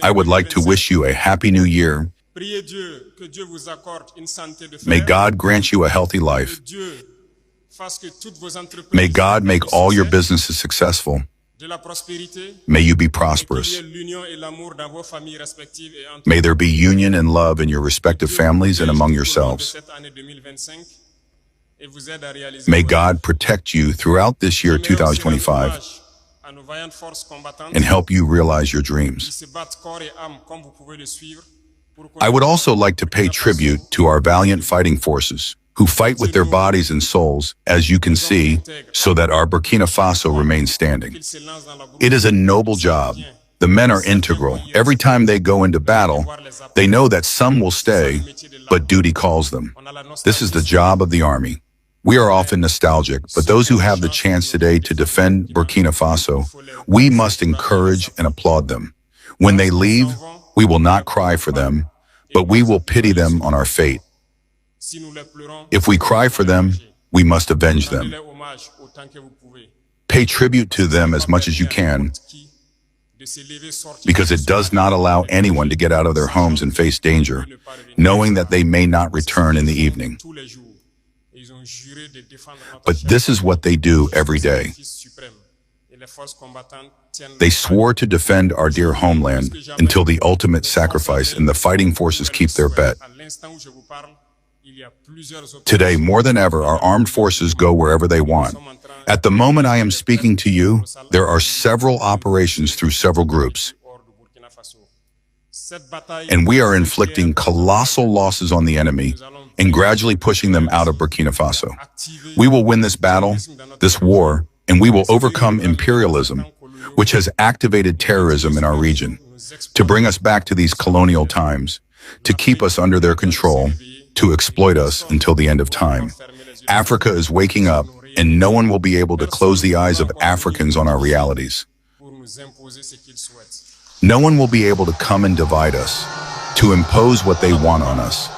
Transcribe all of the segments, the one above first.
I would like to wish you a happy new year. May God grant you a healthy life. May God make all your businesses successful. May you be prosperous. May there be union and love in your respective families and among yourselves. May God protect you throughout this year 2025 and help you realize your dreams. I would also like to pay tribute to our valiant fighting forces who fight with their bodies and souls, as you can see, so that our Burkina Faso remains standing. It is a noble job. The men are integral. Every time they go into battle, they know that some will stay, but duty calls them. This is the job of the army. We are often nostalgic, but those who have the chance today to defend Burkina Faso, we must encourage and applaud them. When they leave, we will not cry for them, but we will pity them on our fate. If we cry for them, we must avenge them. Pay tribute to them as much as you can, because it does not allow anyone to get out of their homes and face danger, knowing that they may not return in the evening. But this is what they do every day. They swore to defend our dear homeland until the ultimate sacrifice, and the fighting forces keep their bet. Today, more than ever, our armed forces go wherever they want. At the moment I am speaking to you, there are several operations through several groups. And we are inflicting colossal losses on the enemy and gradually pushing them out of Burkina Faso. We will win this battle, this war, and we will overcome imperialism, which has activated terrorism in our region, to bring us back to these colonial times, to keep us under their control, to exploit us until the end of time. Africa is waking up, and no one will be able to close the eyes of Africans on our realities. No one will be able to come and divide us, to impose what they want on us.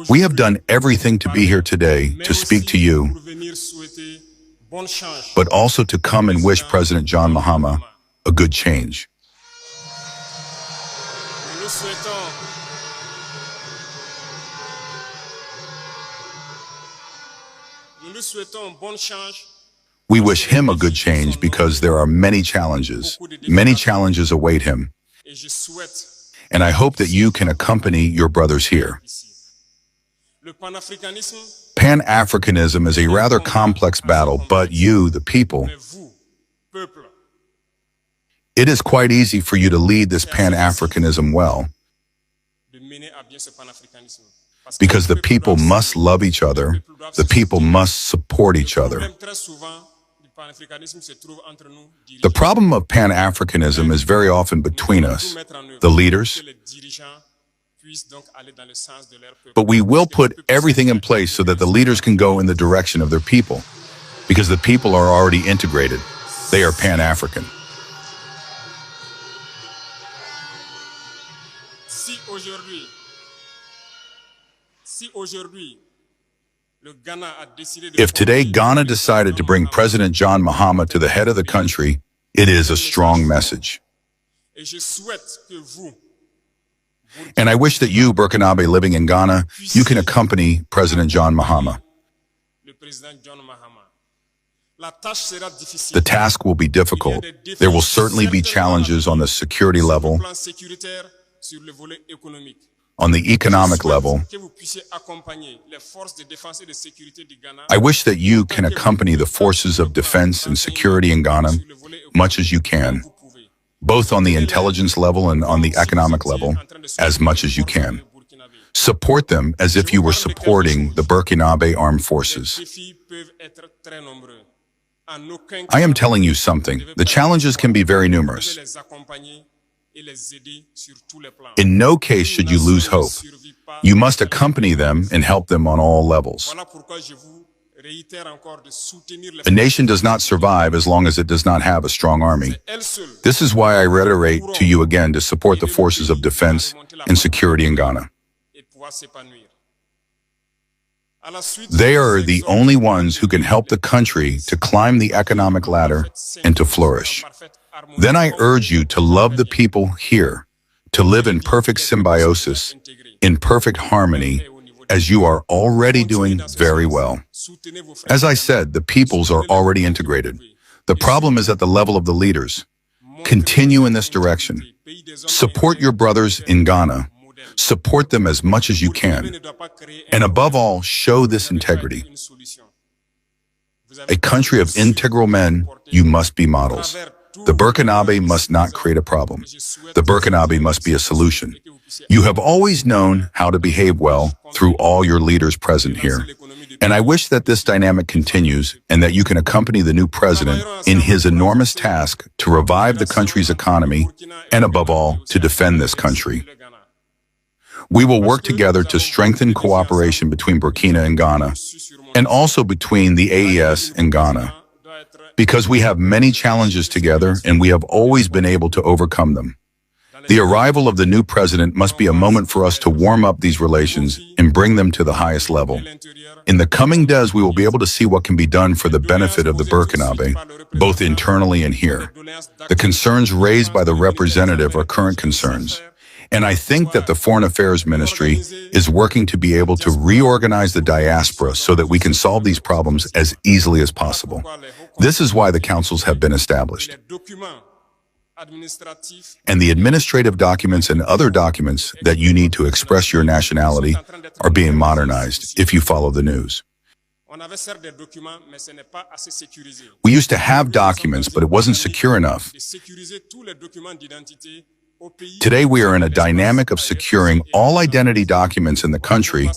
We have done everything to be here today to speak to you, but also to come and wish President John Mahama a good change. We wish him a good change because there are many challenges. Many challenges await him. And I hope that you can accompany your brothers here. Pan-Africanism is a rather complex battle, but you, the people, it is quite easy for you to lead this Pan-Africanism well, because the people must love each other, the people must support each other. The problem of Pan-Africanism is very often between us, the leaders, but we will put everything in place so that the leaders can go in the direction of their people, because the people are already integrated. They are Pan-African. If today Ghana decided to bring President John Mahama to the head of the country, it is a strong message. And I wish that you, Burkinabe living in Ghana, you can accompany President John Mahama. The task will be difficult. There will certainly be challenges on the security level, on the economic level. I wish that you can accompany the forces of defense and security in Ghana much as you can, both on the intelligence level and on the economic level, as much as you can. Support them as if you were supporting the Burkinabe armed forces. I am telling you something. The challenges can be very numerous. In no case should you lose hope. You must accompany them and help them on all levels. A nation does not survive as long as it does not have a strong army. This is why I reiterate to you again to support the forces of defense and security in Ghana. They are the only ones who can help the country to climb the economic ladder and to flourish. Then I urge you to love the people here, to live in perfect symbiosis, in perfect harmony, as you are already doing very well. As I said, the peoples are already integrated. The problem is at the level of the leaders. Continue in this direction. Support your brothers in Ghana. Support them as much as you can. And above all, show this integrity. A country of integral men, you must be models. The Burkinabe must not create a problem. The Burkinabe must be a solution. You have always known how to behave well through all your leaders present here. And I wish that this dynamic continues and that you can accompany the new president in his enormous task to revive the country's economy and, above all, to defend this country. We will work together to strengthen cooperation between Burkina and Ghana, and also between the AES and Ghana, because we have many challenges together and we have always been able to overcome them. The arrival of the new president must be a moment for us to warm up these relations and bring them to the highest level. In the coming days, we will be able to see what can be done for the benefit of the Burkinabe, both internally and here. The concerns raised by the representative are current concerns. And I think that the Foreign Affairs Ministry is working to be able to reorganize the diaspora so that we can solve these problems as easily as possible. This is why the councils have been established. And the administrative documents and other documents that you need to express your nationality are being modernized, if you follow the news. We used to have documents, but it wasn't secure enough. Today, we are in a dynamic of securing all identity documents in the country,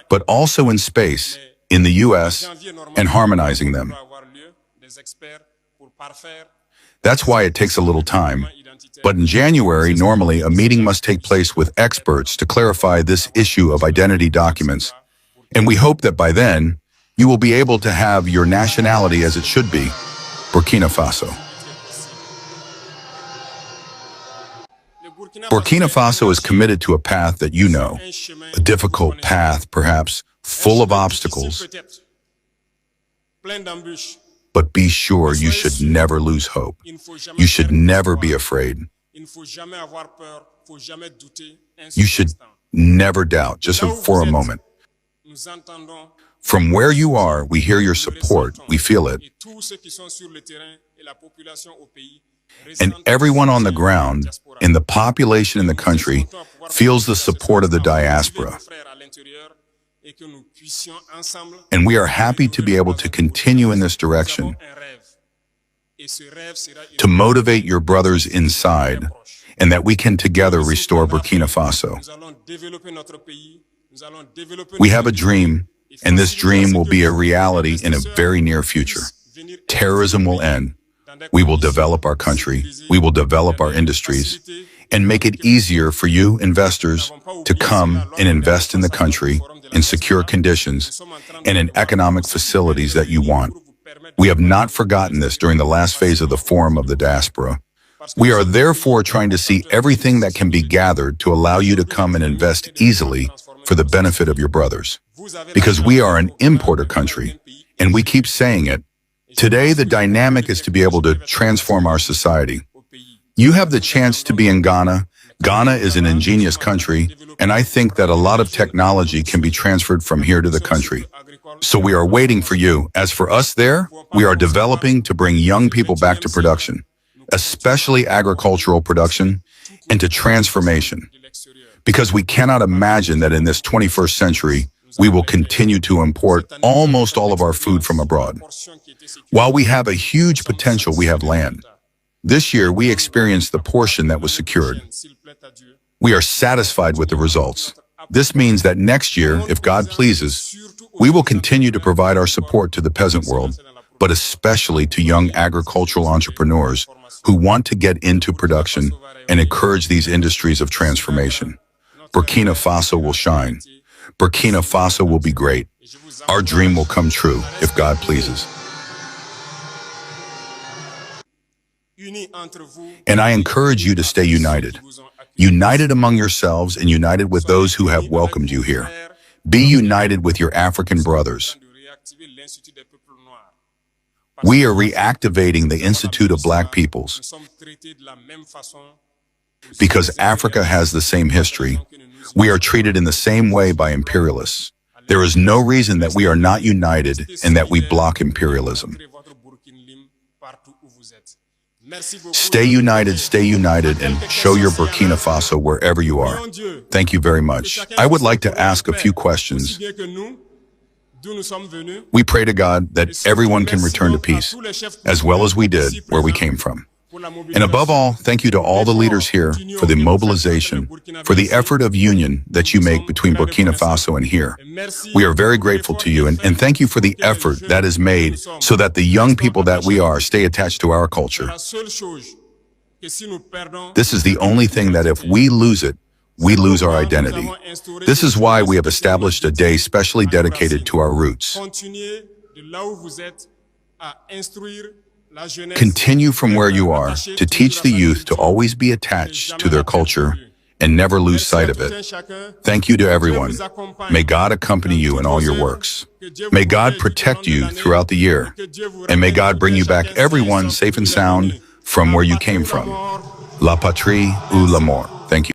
but also in space, in the U.S., and harmonizing them. That's why it takes a little time. But in January, normally, a meeting must take place with experts to clarify this issue of identity documents. And we hope that by then, you will be able to have your nationality as it should be, Burkina Faso. Burkina Faso is committed to a path that you know, a difficult path, perhaps, full of obstacles. But be sure you should never lose hope. You should never be afraid. You should never doubt, just for a moment. From where you are, we hear your support, we feel it. And everyone on the ground, and the population in the country, feels the support of the diaspora. And we are happy to be able to continue in this direction, to motivate your brothers inside, and that we can together restore Burkina Faso. We have a dream, and this dream will be a reality in a very near future. Terrorism will end. We will develop our country, we will develop our industries, and make it easier for you, investors, to come and invest in the country in secure conditions and in economic facilities that you want. We have not forgotten this during the last phase of the Forum of the Diaspora. We are therefore trying to see everything that can be gathered to allow you to come and invest easily for the benefit of your brothers. Because we are an importer country, and we keep saying it. Today, the dynamic is to be able to transform our society. You have the chance to be in Ghana. Ghana is an ingenious country, and I think that a lot of technology can be transferred from here to the country. So we are waiting for you. As for us there, we are developing to bring young people back to production, especially agricultural production, and to transformation. Because we cannot imagine that in this 21st century, we will continue to import almost all of our food from abroad. While we have a huge potential, we have land. This year, we experienced the portion that was secured. We are satisfied with the results. This means that next year, if God pleases, we will continue to provide our support to the peasant world, but especially to young agricultural entrepreneurs who want to get into production and encourage these industries of transformation. Burkina Faso will shine. Burkina Faso will be great. Our dream will come true, if God pleases. And I encourage you to stay united. United among yourselves and united with those who have welcomed you here. Be united with your African brothers. We are reactivating the Institute of Black Peoples because Africa has the same history. We are treated in the same way by imperialists. There is no reason that we are not united and that we block imperialism. Stay united, and show your Burkina Faso wherever you are. Thank you very much. I would like to ask a few questions. We pray to God that everyone can return to peace, as well as we did where we came from. And above all, thank you to all the leaders here for the mobilization, for the effort of union that you make between Burkina Faso and here. We are very grateful to you, and thank you for the effort that is made so that the young people that we are stay attached to our culture. This is the only thing that if we lose it, we lose our identity. This is why we have established a day specially dedicated to our roots. Continue from where you are to teach the youth to always be attached to their culture and never lose sight of it. Thank you to everyone. May God accompany you in all your works. May God protect you throughout the year. And may God bring you back everyone safe and sound from where you came from. La patrie ou la mort.